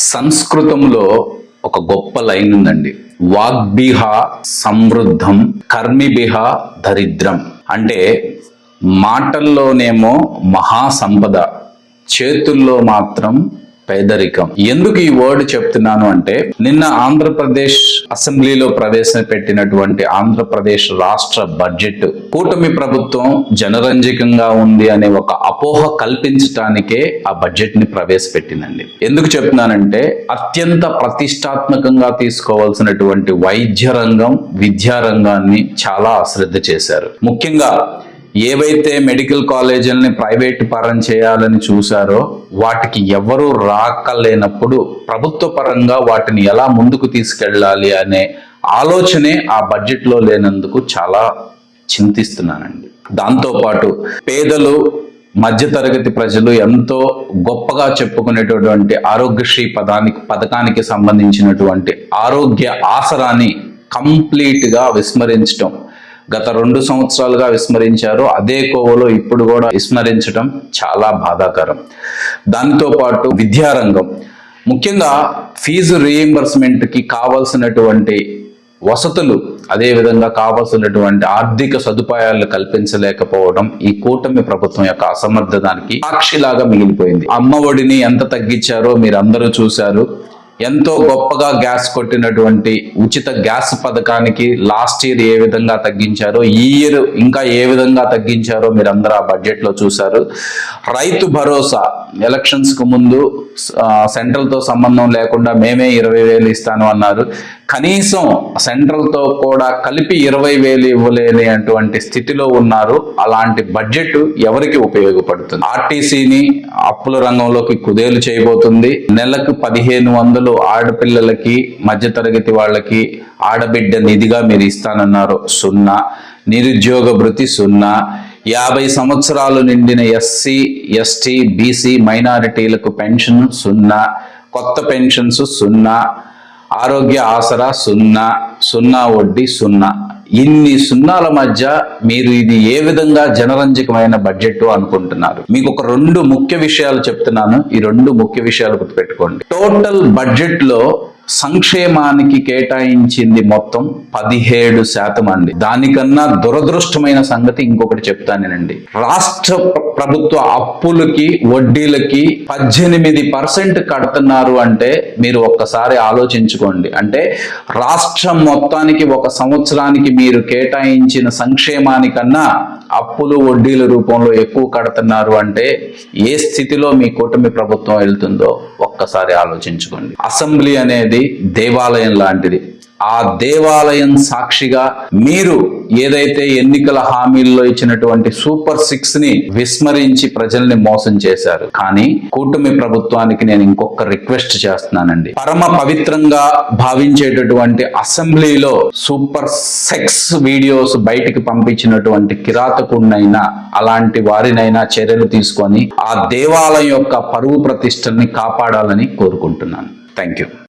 సంస్కృతంలో ఒక గొప్ప లైన్ ఉందండి. వాగ్భిః సమృద్ధం కర్మిభిః దరిద్రం. అంటే మాటల్లోనేమో మహాసంపద, చేతుల్లో మాత్రం పేదరికం. ఎందుకు ఈ వర్డ్ చెప్తున్నాను అంటే, నిన్న ఆంధ్రప్రదేశ్ అసెంబ్లీలో ప్రవేశపెట్టినటువంటి ఆంధ్రప్రదేశ్ రాష్ట్ర బడ్జెట్ కూటమి ప్రభుత్వం జనరంజకంగా ఉంది అనే ఒక అపోహ కల్పించడానికే ఆ బడ్జెట్ ని ప్రవేశపెట్టిందండి. ఎందుకు చెప్తున్నానంటే, అత్యంత ప్రతిష్టాత్మకంగా తీసుకోవాల్సినటువంటి వైద్య రంగం, విద్యా రంగాన్ని చాలా అశ్రద్ధ చేశారు. ముఖ్యంగా ఏవైతే మెడికల్ కాలేజీలని ప్రైవేట్ పరం చేయాలని చూశారో వాటికి ఎవరూ రాకలేనప్పుడు ప్రభుత్వ పరంగా వాటిని ఎలా ముందుకు తీసుకెళ్ళాలి అనే ఆలోచనే ఆ బడ్జెట్లో లేనందుకు చాలా చింతిస్తున్నానండి. దాంతోపాటు పేదలు, మధ్యతరగతి ప్రజలు ఎంతో గొప్పగా చెప్పుకునేటటువంటి ఆరోగ్యశ్రీ పథకానికి సంబంధించినటువంటి ఆరోగ్య ఆసరాన్ని కంప్లీట్గా విస్మరించడం, గత 2 సంవత్సరాలుగా విస్మరించారు. అదే కోవలో ఇప్పుడు కూడా విస్మరించడం చాలా బాధాకరం. దాంతో పాటు విద్యారంగం, ముఖ్యంగా ఫీజు రీయింబర్స్మెంట్కి కావాల్సినటువంటి వసతులు, అదేవిధంగా కావాల్సినటువంటి ఆర్థిక సదుపాయాలు కల్పించలేకపోవడం ఈ కూటమి ప్రభుత్వం యొక్క అసమర్థతానికి సాక్షిలాగా మిగిలిపోయింది. అమ్మ ఒడిని ఎంత తగ్గించారో మీరు అందరూ చూశారు. ఎంతో గొప్పగా గ్యాస్ కొట్టినటువంటి ఉచిత గ్యాస్ పథకానికి లాస్ట్ ఇయర్ ఏ విధంగా తగ్గించారో, ఈ ఇయర్ ఇంకా ఏ విధంగా తగ్గించారో మీరు అందరూ ఆ బడ్జెట్ లో చూశారు. రైతు భరోసా ఎలక్షన్స్ కు ముందు సెంట్రల్ తో సంబంధం లేకుండా మేమే 20,000 ఇస్తాను అన్నారు. కనీసం సెంట్రల్ తో కూడా కలిపి 20,000 ఇవ్వలేని అటువంటి స్థితిలో ఉన్నారు. అలాంటి బడ్జెట్ ఎవరికి ఉపయోగపడుతుంది? ఆర్టీసీని అప్పుల రంగంలోకి కుదేలు చేయబోతుంది. నెలకు 1,500 ఆడపిల్లలకి, మధ్యతరగతి వాళ్ళకి ఆడబిడ్డ నిధిగా మీరు ఇస్తానన్నారు, 0. నిరుద్యోగ భృతి 0. 50 సంవత్సరాలు నిండిన ఎస్సీ, ఎస్టీ, బీసీ మైనారిటీలకు పెన్షన్ 0. కొత్త పెన్షన్స్ 0. ఆరోగ్య ఆసరా 0. 0 వడ్డీ 0. ఇన్ని సున్నాల మధ్య మీరు ఇది ఏ విధంగా జనరంజకమైన బడ్జెట్ అనుకుంటున్నారు? మీకు ఒక 2 ముఖ్య విషయాలు చెప్తున్నాను. ఈ 2 ముఖ్య విషయాలు గుర్తుపెట్టుకోండి. టోటల్ బడ్జెట్ లో సంక్షేమానికి కేటాయించింది మొత్తం 17% అండి. దానికన్నా దురదృష్టమైన సంగతి ఇంకొకటి చెప్తానేనండి. రాష్ట్ర ప్రభుత్వ అప్పులకి, వడ్డీలకి 18% కడుతున్నారు అంటే మీరు ఒక్కసారి ఆలోచించుకోండి. అంటే రాష్ట్రం మొత్తానికి ఒక సంవత్సరానికి మీరు కేటాయించిన సంక్షేమానికన్నా అప్పులు, వడ్డీల రూపంలో ఎక్కువ కడుతున్నారు అంటే ఏ స్థితిలో మీ కూటమి ప్రభుత్వం వెళ్తుందో ఒక్కసారి ఆలోచించుకోండి. అసెంబ్లీ అనేది దేవాలయం లాంటిది. ఆ దేవాలయం సాక్షిగా మీరు ఏదైతే ఎన్నికల హామీల్లో ఇచ్చినటువంటి సూపర్ 6 ని విస్మరించి ప్రజల్ని మోసం చేశారు. కానీ కూటమి ప్రభుత్వానికి నేను ఇంకొక రిక్వెస్ట్ చేస్తున్నానండి. పరమ పవిత్రంగా భావించేటటువంటి అసెంబ్లీలో సూపర్ 6 వీడియోస్ బయటికి పంపించినటువంటి కిరాతకుడినైనా, అలాంటి వారినైనా చర్యలు తీసుకొని ఆ దేవాలయం యొక్క పరువు ప్రతిష్టల్ని కాపాడాలని కోరుకుంటున్నాను. Thank you.